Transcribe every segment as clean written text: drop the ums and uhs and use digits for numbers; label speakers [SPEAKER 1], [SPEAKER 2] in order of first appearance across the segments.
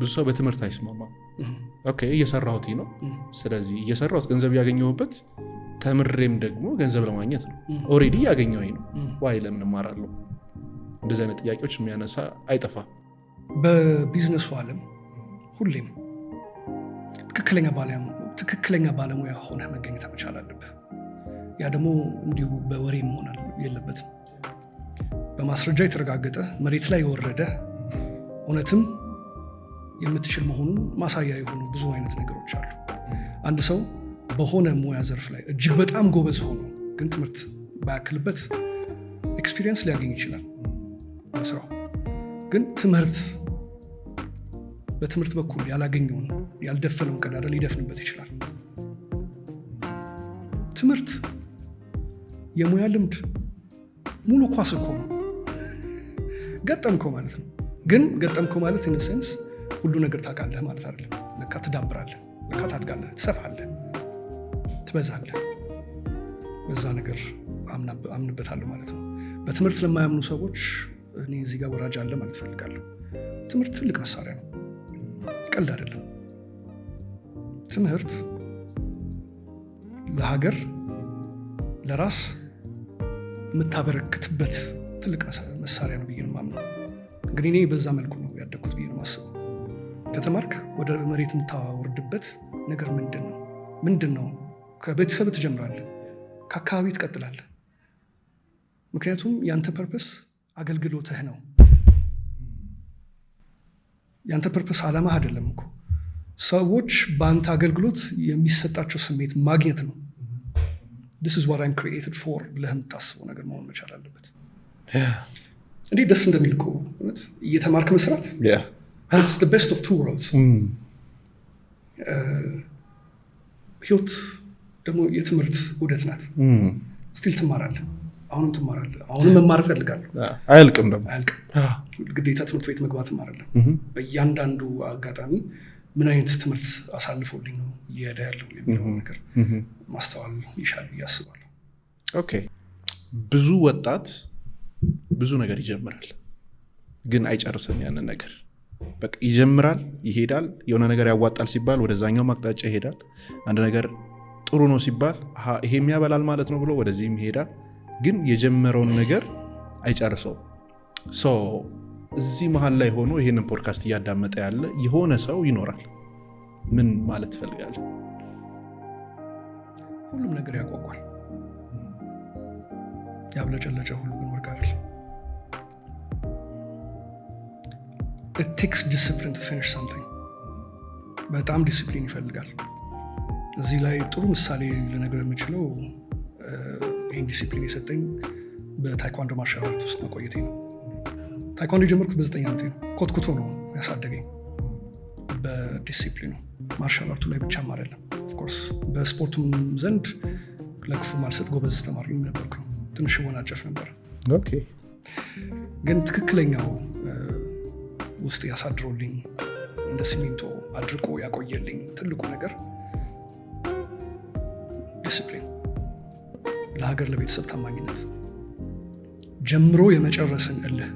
[SPEAKER 1] ብዙ ሰው በትምህርት አይስማማም ኦኬ እየሰራሁት ነው ስለዚህ እየሰራሁት ገንዘብ ያገኘሁበት ተምሬም ደግሞ ገንዘብ ለማግኘት ነው ኦሬዲ ያገኘሁኝ ነው ዋይ ለምን እማራለሁ እንደዚህ አይነት ጥያቄዎች የሚያነሳ አይጠፋ
[SPEAKER 2] በቢዝነሱ ዓለም ሁሌም ትክክለኛ ባለሙያ ሆነህ መገኘት መቻል አለብህ ያ ደግሞ እንዲሁ በወሬ መሆን የለበትም በማስረጃ የተረጋገጠ መሬት ላይ የወረደ እውነትም የምትችል መሆኑን ማሳያ የሆኑ ብዙ አይነት ነገሮች አሉ አንድ ሰው በሆነ ሙያ ዘርፍ ላይ እጅግ በጣም ጎበዝ ሆኖ ግን ትምህርት ባያክልበት ኤክስፒሪየንስ ሊያገኝ ይችላል በስራው ግን በትምህርት በኩል ያላገኘውን ያልደፈነውን ቀዳዳ ሊደፍንበት ይችላል ትምህርት የሙያ ልምድ ሙሉ ኳስ እኮ ነው ገጠምከው ማለት ነው ግን ገጠምከው ማለት ኢን ሴንስ ሁሉ ነገር ታውቃለህ ማለት አይደለም ለካ ትዳብራለህ ለካ ታድጋለህ ትሰፋለህ ትበዛለህ በዛ ነገር አምንበታለሁ ማለት ነው በትምህርት ለማያምኑ ሰዎች እኔ እዚህ ጋር ወራጅ አለ ማለት ፈልጋለሁ ትምህርት ትልቅ መሳሪያ ነው ቀልድ አይደለም ትምህርት ለሀገር ለራስ የምታበረክትበት ትልቅ መሳሪያ ነው ብዬ ነው የማምነው እንግዲህ እኔ በዛ መልኩ ነው ያደግኩት ብዬ ነው የማስበው ከተማርክ ወደ መሬት የምታወርድበት ነገር ምንድን ነው ከቤተሰብ ትጀምራለህ ከአካባቢ ትቀጥላለህ ምክንያቱም ያንተ ፐርፐስ አገልግሎትህ ነው ያንተ ፐርፐስ ዓላማህ አይደለም እኮ ሰዎች በአንተ አገልግሎት የሚሰጣቸው ስሜት ማግኘት ነው this is what I'm created for ብለህ የምታስበው ነገር መሆን መቻል አለበት እንዴት ደስ እንደሚል እኮ እየተማርክ መስራት it's the best of two worlds ህይወት ደግሞ የትምህርት ውደት ናት ስቲል ትማራለህ አሁንም መማር እፈልጋለሁ
[SPEAKER 1] አያልቅም ደግሞ
[SPEAKER 2] ግዴታ ትምህርት ቤት መግባትም አይደለም በእያንዳንዱ አጋጣሚ ምን አይነት ትምህርት አሳልፎልኝ ነው እየሄደ ያለው የሚለው ነገር ማስተዋል ይሻል ያስባለሁ
[SPEAKER 1] ኦኬ ብዙ ወጣት ብዙ ነገር ይጀምራል ግን አይጨርስም ያንን ነገር በቃ ይጀምራል ይሄዳል የሆነ ነገር ያዋጣል ሲባል ወደዛኛው ማቅጣጫ ይሄዳል አንድ ነገር ጥሩ ነው ሲባል ይሄ የሚያበላል ማለት ነው ብሎ ወደዚህም ይሄዳል ግን የጀመረውን ነገር አይጨርሰው እዚህ መሃል ላይ ሆኖ ይሄንን ፖድካስት እያዳመጠ ያለ የሆነ ሰው ይኖራል ምን ማለት ትፈልጋለህ
[SPEAKER 2] ሁሉም ነገር ያቋቋል ያብለጨለጨ ሁሉ ግን ወርቅ አይደለም it takes discipline to finish something በጣም ዲሲፕሊን ይፈልጋል እዚህ ላይ ጥሩ ምሳሌ ልነግር የምችለው ይህን ዲሲፕሊን የሰጠኝ በታይኳንዶ ማርሻል አርት ውስጥ መቆየቴ ነው ታይኳንዶ የጀመርኩት በ9 ዓመቴ ነው ኮትኩቶ ነው ያሳደገኝ በዲሲፕሊኑ ማርሻል አርቱ ላይ ብቻም አይደለም ኦፍኮርስ በስፖርቱም ዘንድ ለክፉ ማልሰጥ ጎበዝ ተማሪ ነበርኩኝ ትንሽ ወናጨፍ ነበር
[SPEAKER 1] ኦኬ
[SPEAKER 2] ግን ትክክለኛው ውስጥ ያሳድሮልኝ እንደ ሲሚንቶ አድርቆ ያቆየልኝ ትልቁ ነገር ዲሲፕሊን ለሀገር ለቤተሰብ ታማኝነት ጀምሮ የመጨረስን እልህ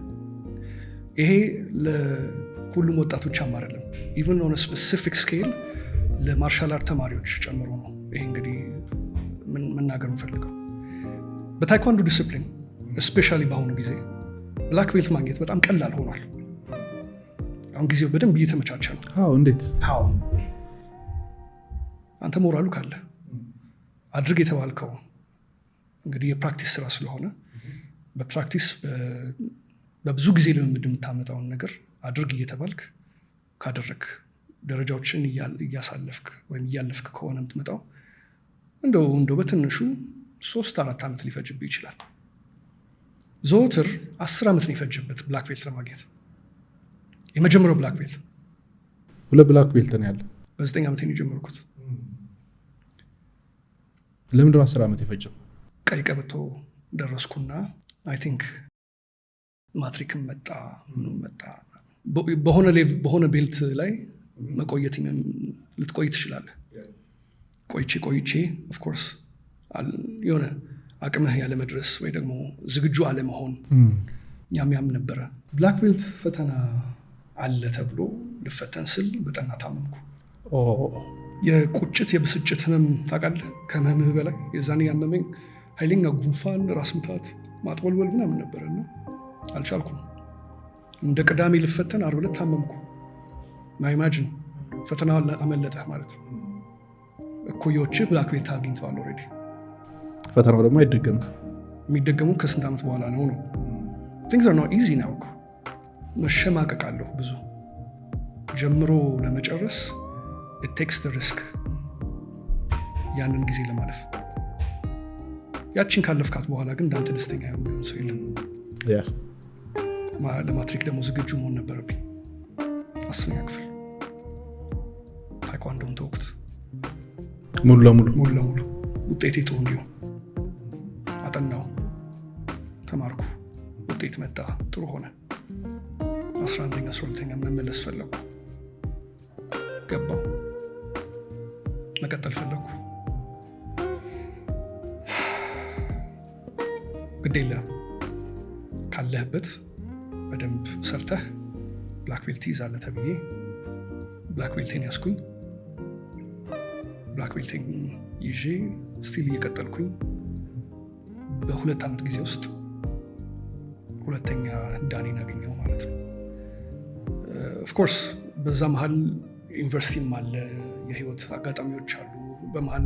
[SPEAKER 2] ይሄ ለሁሉም ወጣቶችም አይደለም ኢቨን ኦን ስፔሲፊክ ስኬል ለማርሻል አርት ተማሪዎች ጨምሮ ነው ይሄ እንግዲህ መናገር የምፈልገው በታይኳንዶ ዲሲፕሊን ስፔሻሊ በአሁኑ ጊዜ ብላክ ቤልት ማግኘት በጣም ቀላል ሆኗል አሁን ጊዜው በደንብ እየተመቻቸ ነው
[SPEAKER 1] እንዴት
[SPEAKER 2] አንተ ሞራሉ ካለ አድርግ የተባልከው እንግዲህ የፕራክቲስ ስራ ስለሆነ በፕራክቲስ በብዙ ጊዜ ልምምድ የምታመጣውን ነገር አድርግ እየተባልክ ካደረግ ደረጃዎችን እያሳለፍክ ወይም እያለፍክ ከሆነ የምትመጣው እንደው በትንሹ 3-4 ዓመት ሊፈጅብህ ይችላል ዘወትር 10 ዓመት ነው የፈጀበት ብላክ ቤልት ለማግኘት የመጀመሪያው ብላክ ቤልት
[SPEAKER 1] ሁለት ብላክ ቤልት ነው ያለ
[SPEAKER 2] በ9 ዓመት ነው የጀመርኩት
[SPEAKER 1] ለምንድነው 10 ዓመት የፈጀው
[SPEAKER 2] ቀይ ቀበቶ ደረስኩና አይ ቲንክ ማትሪክም መጣ በሆነ ቤልት ላይ መቆየት ልትቆይ ትችላለህ ቆይቼ ኦፍ ኮርስ የሆነ አቅምህ ያለ መድረስ ወይ ደግሞ ዝግጁ አለመሆን ያም ነበረ ብላክ ቤልት ፈተና አለ ተብሎ ልፈተን ስል በጠና ታመምኩ። የቁጭት የብስጭት ህመም ታውቃለህ? ከህመምህ በላይ የዛኔ ያመመኝ ኃይለኛ ጉንፋን፣ ራስ ምታት፣ ማጥወልወል ምናምን ነበረና አልቻልኩም። እንደ ቅዳሜ ልፈተን ዓርብ ዕለት ታመምኩ። ኢማጂን ፈተና አመለጠህ ማለት ነው። እኩዮችህ ብላክ ቤልት አግኝተዋል ኦልሬዲ።
[SPEAKER 1] ፈተናው ደግሞ አይደገምም።
[SPEAKER 2] የሚደገሙ ከስንት ዓመት በኋላ ነው። things are not easy now። መሸማቀቃለሁ ብዙ ጀምሮ ለመጨረስ it takes the risk ያንን ጊዜ ለማለፍ። ያችን ካለፍካት በኋላ ግን እንዳንተ ደስተኛ የሚሆን ሰው የለም። ለማትሪክ ደግሞ ዝግጁ መሆን ነበረብኝ። 10ኛ ክፍል ታይኳንዶን ተወኩት
[SPEAKER 1] ሙሉ ለሙሉ ውጤቴ ጥሩ እንዲሁ አጠናው፣ ተማርኩ፣ ውጤት መጣ፣ ጥሩ ሆነ። 11ኛ 12ኛ መመለስ ፈለኩ፣ ገባው፣ መቀጠል ፈለኩ። ግድ የለም ካለህበት በደንብ ሰርተህ ብላክ ቤልት ይዛለህ ተብዬ ብላክ ቤልቴን ያስኩኝ። ብላክ ቤልቴን ይዤ ስቲል እየቀጠልኩኝ በ2 ዓመት ጊዜ ውስጥ ሁለተኛ ዳኔን አገኘው ማለት ነው። ኦፍኮርስ በዛ መሀል ዩኒቨርሲቲም አለ፣ የህይወት አጋጣሚዎች አሉ። በመሀል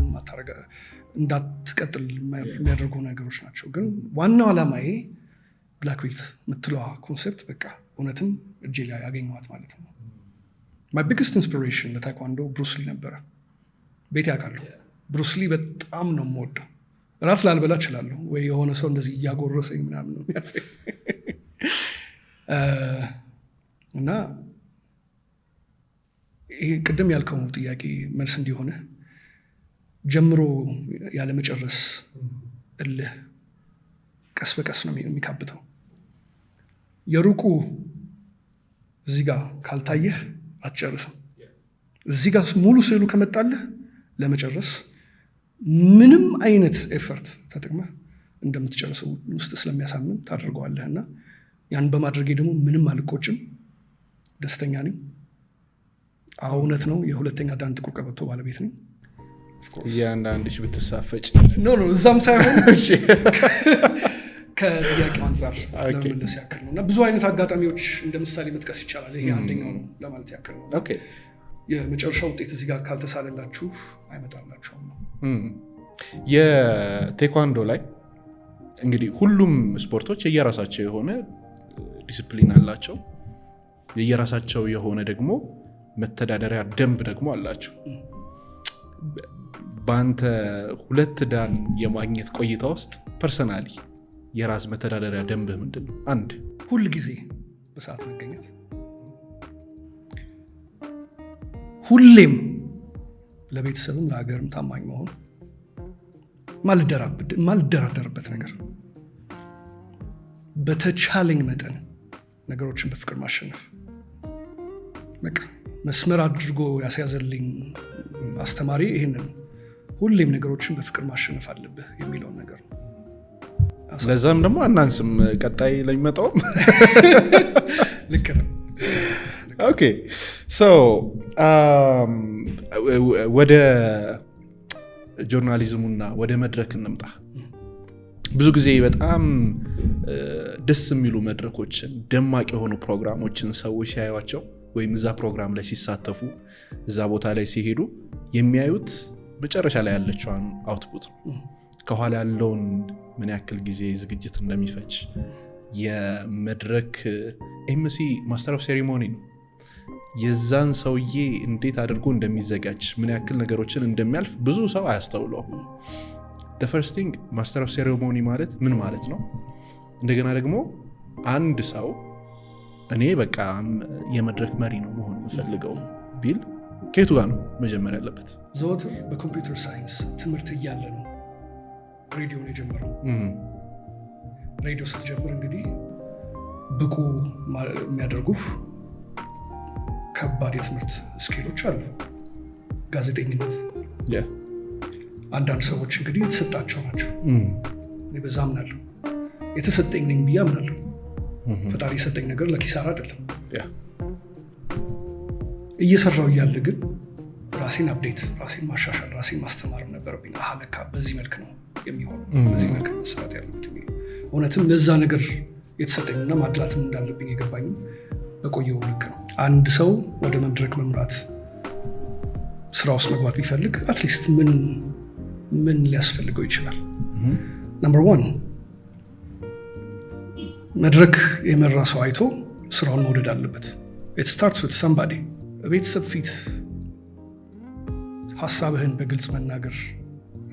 [SPEAKER 1] እንዳትቀጥል የሚያደርጉ ነገሮች ናቸው። ግን ዋናው ዓላማዬ ብላክ ቤልት የምትለዋ ኮንሴፕት በቃ እውነትም እጄ ላይ ያገኘዋት ማለት ነው። ማይ ቢግስት ኢንስፒሬሽን ለታይኳንዶ ብሩስ ሊ ነበረ። ቤት ያውቃለሁ፣ ብሩስ ሊ በጣም ነው የምወደው። እራት ላልበላ እችላለሁ ወይ የሆነ ሰው እንደዚህ እያጎረሰኝ ምናምን ነው የሚያልፈኝ እና ይሄ ቅድም ያልከው ጥያቄ መልስ እንዲሆነ ጀምሮ ያለመጨረስ እልህ ቀስ በቀስ ነው የሚካብተው። የሩቁ እዚህ ጋር ካልታየህ አትጨርስም። እዚህ ጋር ሙሉ ስዕሉ ከመጣልህ ለመጨረስ ምንም አይነት ኤፈርት ተጠቅመህ እንደምትጨርሰው ውስጥ ስለሚያሳምን ታደርገዋለህ። እና ያን በማድረጌ ደግሞ ምንም አልቆጭም፣ ደስተኛ ነኝ። እውነት ነው የሁለተኛ ዳን ጥቁር ቀበቶ ባለቤት ነኝ። እያንዳንድሽ ብትሳፈጭ
[SPEAKER 2] እዛም ሳይሆን ከጥያቄው አንጻር ለመመለስ ያክል ነው። እና ብዙ አይነት አጋጣሚዎች እንደ ምሳሌ መጥቀስ ይቻላል። ይሄ አንደኛው ነው ለማለት ያክል ነው። የመጨረሻ ውጤት እዚህ ጋር ካልተሳለላችሁ አይመጣላችሁም ነው።
[SPEAKER 1] የቴኳንዶ ላይ እንግዲህ ሁሉም ስፖርቶች የየራሳቸው የሆነ ዲስፕሊን አላቸው፣ የየራሳቸው የሆነ ደግሞ መተዳደሪያ ደንብ ደግሞ አላቸው። በአንተ 2 ዳን የማግኘት ቆይታ ውስጥ ፐርሰናሊ የራስ መተዳደሪያ ደንብህ ምንድን ነው? አንድ
[SPEAKER 2] ሁል ጊዜ በሰዓት መገኘት፣ ሁሌም ለቤተሰብም ለሀገርም ታማኝ መሆን፣ ማልደራደርበት ነገር፣ በተቻለኝ መጠን ነገሮችን በፍቅር ማሸነፍ። በቃ መስመር አድርጎ ያስያዘልኝ አስተማሪ ይህንን ሁሌም ነገሮችን በፍቅር ማሸነፍ አለብህ የሚለውን ነገር ነው።
[SPEAKER 1] ለዛም ደግሞ አናንስም ቀጣይ ለሚመጣውም
[SPEAKER 2] ልክ ነው።
[SPEAKER 1] ኦኬ ሶ ወደ ጆርናሊዝሙና ወደ መድረክ እንምጣ። ብዙ ጊዜ በጣም ደስ የሚሉ መድረኮችን፣ ደማቅ የሆኑ ፕሮግራሞችን ሰዎች ሲያዩቸው ወይም እዛ ፕሮግራም ላይ ሲሳተፉ፣ እዛ ቦታ ላይ ሲሄዱ የሚያዩት መጨረሻ ላይ ያለችዋን አውትፑት ነው። ከኋላ ያለውን ምን ያክል ጊዜ ዝግጅት እንደሚፈጅ የመድረክ ኤምሲ ማስተር ኦፍ ሴሪሞኒ ነው። የዛን ሰውዬ እንዴት አድርጎ እንደሚዘጋጅ ምን ያክል ነገሮችን እንደሚያልፍ ብዙ ሰው አያስተውለውም። the first thing ማስተር ኦፍ ሴሪሞኒ ማለት ምን ማለት ነው? እንደገና ደግሞ አንድ ሰው እኔ በቃ የመድረክ መሪ ነው መሆን የምፈልገው ቢል ከየቱ ጋር ነው መጀመር ያለበት?
[SPEAKER 2] ዘወትር በኮምፒውተር ሳይንስ ትምህርት እያለ ነው ሬዲዮን የጀመረው። ሬዲዮ ስትጀምር እንግዲህ ብቁ የሚያደርጉህ ከባድ የትምህርት ስኪሎች አሉ። ጋዜጠኝነት አንዳንድ ሰዎች እንግዲህ የተሰጣቸው ናቸው። እኔ በዛ አምናለሁ። የተሰጠኝ ነኝ ብዬ አምናለሁ። ፈጣሪ የሰጠኝ ነገር ለኪሳራ አይደለም። እየሰራው እያለ ግን ራሴን አፕዴት፣ ራሴን ማሻሻል፣ ራሴን ማስተማር ነበረብኝ። ለካ በዚህ መልክ ነው የሚሆነው፣ በዚህ መልክ ነው መስራት ያለበት የሚለው እውነትም ለዛ ነገር የተሰጠኝና ማድላትም እንዳለብኝ የገባኝ በቆየው ልክ ነው። አንድ ሰው ወደ መድረክ መምራት ስራ ውስጥ መግባት ቢፈልግ አትሊስት ምን ሊያስፈልገው ይችላል? ነምበር 1 መድረክ የመራ ሰው አይቶ ስራውን መውደድ አለበት። it starts with somebody። ቤተሰብ ፊት ሀሳብህን በግልጽ መናገር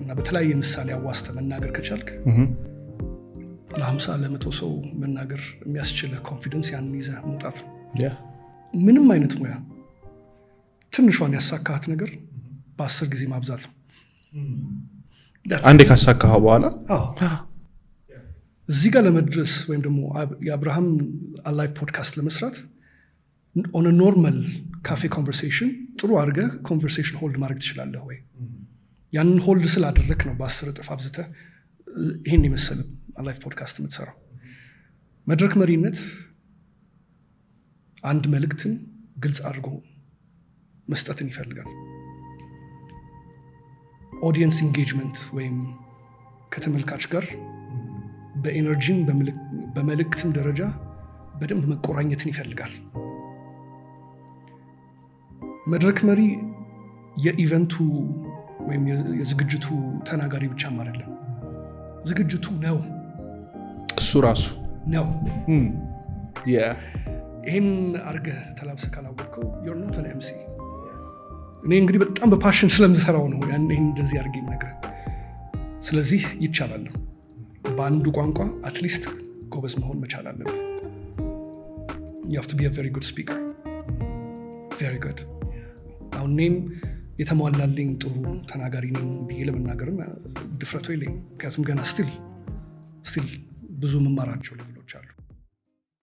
[SPEAKER 2] እና በተለያየ ምሳሌ አዋስተ መናገር ከቻልክ ለ50 ለ100 ሰው መናገር የሚያስችል ኮንፊደንስ ያንን ይዘህ መውጣት ነው። ምንም አይነት ሙያ ትንሿን ያሳካሃት ነገር በ10 ጊዜ ማብዛት ነው።
[SPEAKER 1] አንዴ ካሳካህ በኋላ
[SPEAKER 2] እዚህ ጋር ለመድረስ ወይም ደግሞ የአብርሃም አላይቭ ፖድካስት ለመስራት ኦን ኖርማል ካፌ ኮንቨርሴሽን ጥሩ አድርገህ ኮንቨርሴሽን ሆልድ ማድረግ ትችላለህ ወይ? ያንን ሆልድ ስላደረክ ነው በ10 እጥፍ አብዝተህ ይህን የመሰለ አላይቭ ፖድካስት የምትሰራው። መድረክ መሪነት አንድ መልእክትን ግልጽ አድርጎ መስጠትን ይፈልጋል። ኦዲየንስ ኢንጌጅመንት ወይም ከተመልካች ጋር በኤነርጂም በመልእክትም ደረጃ በደንብ መቆራኘትን ይፈልጋል። መድረክ መሪ የኢቨንቱ ወይም የዝግጅቱ ተናጋሪ ብቻም አይደለም፣ ዝግጅቱ ነው
[SPEAKER 1] እሱ ራሱ ነው።
[SPEAKER 2] ይህን አርገህ ተላብሰህ ካላወቅከው you're not an MC። እኔ እንግዲህ በጣም በፓሽን ስለምሰራው ነው ይህን እንደዚህ አድርጌ ነገር። ስለዚህ ይቻላል። በአንዱ ቋንቋ አትሊስት ጎበዝ መሆን መቻል አለብህ። you have to be a very good speaker, very good። አሁን እኔም የተሟላልኝ ጥሩ ተናጋሪ ነኝ ብዬ ለመናገርም ድፍረቱ የለኝም። ምክንያቱም ገና ስቲል ብዙ መማራቸው